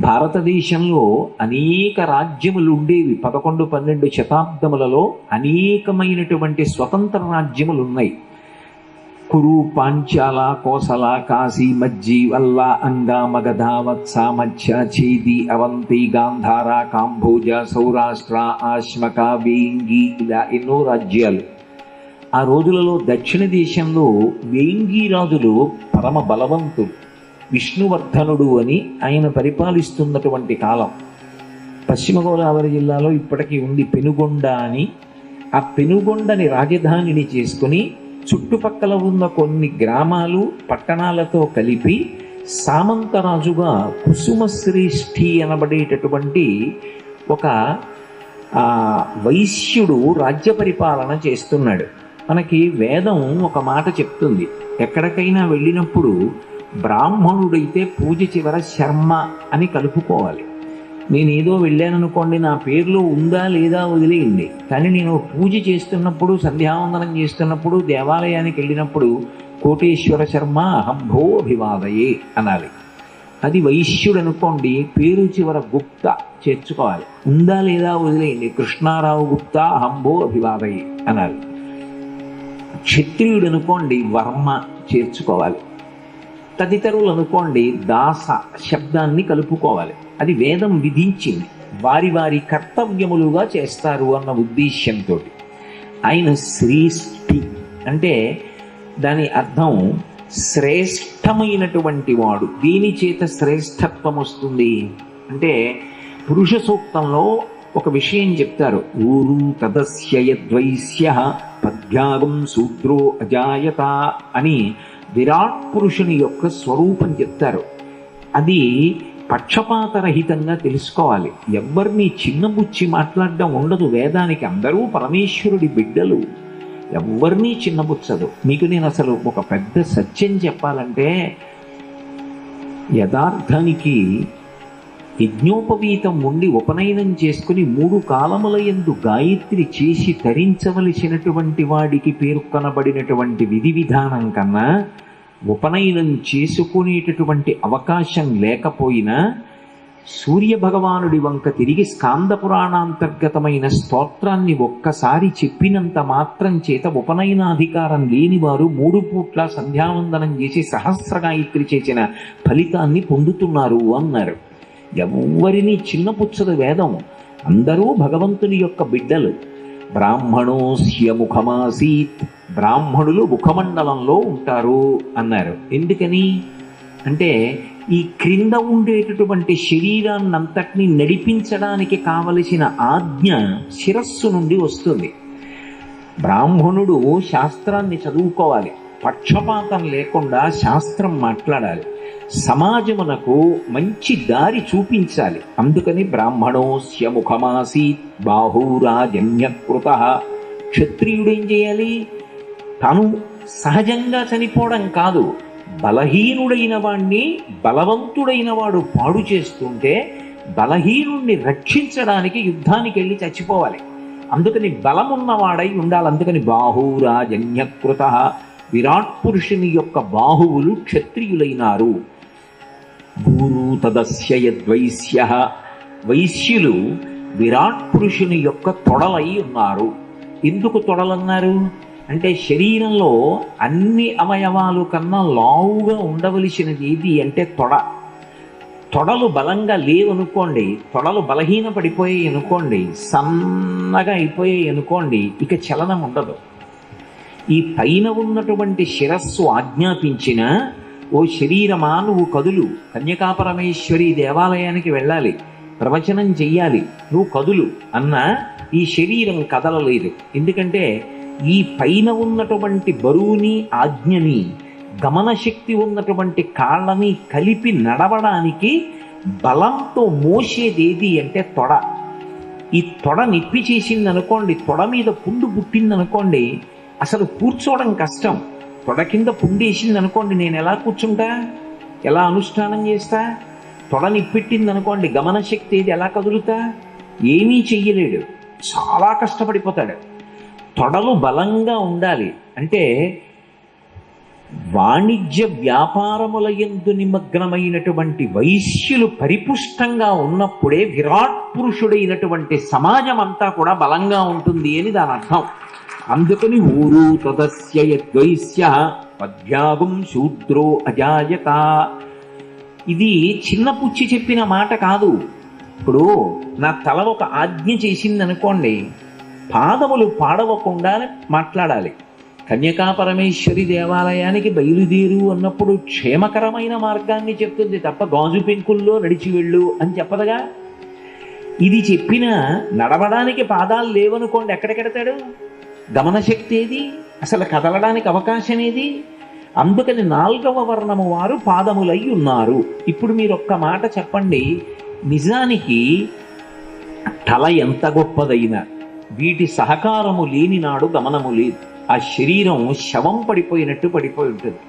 భారతదేశంలో అనేక రాజ్యములు ఉండేవి. 11-12 శతాబ్దములలో అనేకమైనటువంటి స్వతంత్ర రాజ్యములు ఉన్నాయి. కురు, పాంచాల, కోసల, కాశీ, మజ్జి, వల్ల, అంగ, మగధ, వత్స, మత్స్య, ఛేది, అవంతి, గాంధార, కాంభోజ, సౌరాష్ట్ర, ఆశ్మక, వేంగి, ఇలా ఎన్నో రాజ్యాలు. ఆ రోజులలో దక్షిణ దేశంలో వేంగి రాజులు పరమ బలవంతుడు. విష్ణువర్ధనుడు అని ఆయన పరిపాలిస్తున్నటువంటి కాలం. పశ్చిమ గోదావరి జిల్లాలో ఇప్పటికీ ఉంది పెనుగొండ అని. ఆ పెనుగొండని రాజధానిని చేసుకుని చుట్టుపక్కల ఉన్న కొన్ని గ్రామాలు పట్టణాలతో కలిపి సామంతరాజుగా కుసుమశ్రేష్ఠి అనబడేటటువంటి ఒక వైశ్యుడు రాజ్య పరిపాలన చేస్తున్నాడు. మనకి వేదం ఒక మాట చెప్తుంది, ఎక్కడికైనా వెళ్ళినప్పుడు బ్రాహ్మణుడైతే పూజ చివర శర్మ అని కలుపుకోవాలి. నేనేదో వెళ్ళాననుకోండి, నా పేరులో ఉందా లేదా వదిలేయండి, కానీ నేను పూజ చేస్తున్నప్పుడు, సంధ్యావందనం చేస్తున్నప్పుడు, దేవాలయానికి వెళ్ళినప్పుడు కోటేశ్వర శర్మ అహంభో అభివాదయే అనాలి. అది వైశ్యుడు అనుకోండి, పేరు చివర గుప్త చేర్చుకోవాలి. ఉందా లేదా వదిలేయండి, కృష్ణారావు గుప్త అహంభో అభివాదయే అనాలి. క్షత్రియుడు అనుకోండి వర్మ చేర్చుకోవాలి. తదితరులు అనుకోండి దాస శబ్దాన్ని కలుపుకోవాలి. అది వేదం విధించింది, వారి వారి కర్తవ్యములుగా చేస్తారు అన్న ఉద్దేశ్యంతో. ఆయన శ్రేష్ఠి అంటే దాని అర్థం శ్రేష్టమైనటువంటి వాడు. దీని చేత శ్రేష్టత్వం వస్తుంది అంటే పురుష సూక్తంలో ఒక విషయం చెప్తారు. ఊరు తదస్య యద్వైశ్య పద్భ్యాగం శూద్రో అజాయత అని విరాట్ పురుషుని యొక్క స్వరూపం చెప్తారు. అది పక్షపాతరహితంగా తెలుసుకోవాలి. ఎవరిని చిన్నబుచ్చి మాట్లాడడం ఉండదు వేదానికి. అందరూ పరమేశ్వరుడి బిడ్డలు, ఎవరినీ చిన్నబుచ్చదు. మీకు నేను అసలు ఒక పెద్ద సత్యం చెప్పాలంటే, యథార్థానికి యజ్ఞోపవీతం ఉండి ఉపనయనం చేసుకుని 3 కాలముల యందు గాయత్రి చేసి ధరించవలసినటువంటి వాడికి పేర్కొనబడినటువంటి విధి విధానం కన్నా ఉపనయనం చేసుకునేటటువంటి అవకాశం లేకపోయినా సూర్యభగవానుడి వంక తిరిగి స్కాంద పురాణాంతర్గతమైన స్తోత్రాన్ని ఒక్కసారి చెప్పినంత మాత్రం చేత ఉపనయనాధికారం లేనివారు 3 పూట్ల సంధ్యావందనం చేసి సహస్ర గాయత్రి చేసిన ఫలితాన్ని పొందుతున్నారు అన్నారు. ఎవరిని చిన్నపుచ్చదు వేదం. అందరూ భగవంతుని యొక్క బిడ్డలు. బ్రాహ్మణోస్య ముఖమాసీత్, బ్రాహ్మణులు ముఖమండలంలో ఉంటారు అన్నారు. ఎందుకని అంటే ఈ క్రింద ఉండేటటువంటి శరీరాన్నంతటినీ నడిపించడానికి కావలసిన ఆజ్ఞ శిరస్సు నుండి వస్తుంది. బ్రాహ్మణుడు శాస్త్రాన్ని చదువుకోవాలి, పక్షపాతం లేకుండా శాస్త్రం మాట్లాడాలి, సమాజమునకు మంచి దారి చూపించాలి. అందుకని బ్రాహ్మణోస్య ముఖమాసీత్ బాహూరాజన్యకృత. క్షత్రియుడు ఏం చేయాలి? తాను సహజంగా చనిపోవడం కాదు, బలహీనుడైన వాణ్ణి బలవంతుడైన వాడు పాడు చేస్తుంటే బలహీనుణ్ణి రక్షించడానికి యుద్ధానికి వెళ్ళి చచ్చిపోవాలి. అందుకని బలమున్నవాడై ఉండాలి. అందుకని బాహూరాజన్యకృత, విరాట్ పురుషుని యొక్క బాహువులు క్షత్రియులైనారు. గురు తదస్య యద్వైశ్య, వైశ్యులు విరాట్ పురుషుని యొక్క తొడలై ఉన్నారు. ఎందుకు తొడలన్నారు అంటే శరీరంలో అన్ని అవయవాలు కన్నా లావుగా ఉండవలసినది ఏది అంటే తొడ. తొడలు బలంగా లేవనుకోండి, తొడలు బలహీన పడిపోయాయి అనుకోండి, సన్నగా అయిపోయాయి అనుకోండి, ఇక చలనం ఉండదు. ఈ పైన ఉన్నటువంటి శిరస్సు ఆజ్ఞాపించిన, ఓ శరీరమా నువ్వు కదులు, కన్యకాపరమేశ్వరి దేవాలయానికి వెళ్ళాలి, ప్రవచనం చెయ్యాలి, నువ్వు కదులు అన్న ఈ శరీరం కదలలేదు. ఎందుకంటే ఈ పైన ఉన్నటువంటి బరువుని ఆజ్ఞని గమనశక్తి ఉన్నటువంటి కాళ్ళని కలిపి నడవడానికి బలంతో మోసేదేది అంటే తొడ. ఈ తొడ నిప్పి చేసిందనుకోండి, తొడ మీద పుండు పుట్టిందనుకోండి, అసలు కూర్చోవడం కష్టం. తొడ కింద పుండేసింది అనుకోండి, నేను ఎలా కూర్చుంటా, ఎలా అనుష్ఠానం చేస్తా? తొడ నిప్పెట్టింది అనుకోండి, గమనశక్తి ఏది, ఎలా కదులుతా? ఏమీ చెయ్యలేడు, చాలా కష్టపడిపోతాడు. తొడలు బలంగా ఉండాలి అంటే వాణిజ్య వ్యాపారముల యందు నిమగ్నమైనటువంటి వైశ్యులు పరిపుష్టంగా ఉన్నప్పుడే విరాట్ పురుషుడైనటువంటి సమాజం అంతా కూడా బలంగా ఉంటుంది అని దాని అర్థం. అందుకని ఊరు తదస్య యద్వైశ్య పద్భ్యాగం శూద్రో అజాయత. ఇది చిన్న పుచ్చి చెప్పిన మాట కాదు. ఇప్పుడు నా తల ఒక ఆజ్ఞ చేసిందనుకోండి, పాదములు పాడవకుండా మాట్లాడాలి. కన్యకా పరమేశ్వరి దేవాలయానికి బయలుదేరు అన్నప్పుడు క్షేమకరమైన మార్గాన్ని చెప్తుంది తప్ప గాజు పెంకుల్లో నడిచి వెళ్ళు అని చెప్పదుగా. ఇది చెప్పినా నడవడానికి పాదాలు లేవనుకోండి, ఎక్కడికెడతాడు? గమనశక్తి ఏది? అసలు కదలడానికి అవకాశం ఏది? అందుకని 4వ వర్ణము వారు పాదములై ఉన్నారు. ఇప్పుడు మీరు ఒక్క మాట చెప్పండి, నిజానికి తల ఎంత గొప్పదైనా వీటి సహకారము లేని నాడు గమనము లేదు. ఆ శరీరం శవం పడిపోయినట్టు పడిపోయి ఉంటుంది.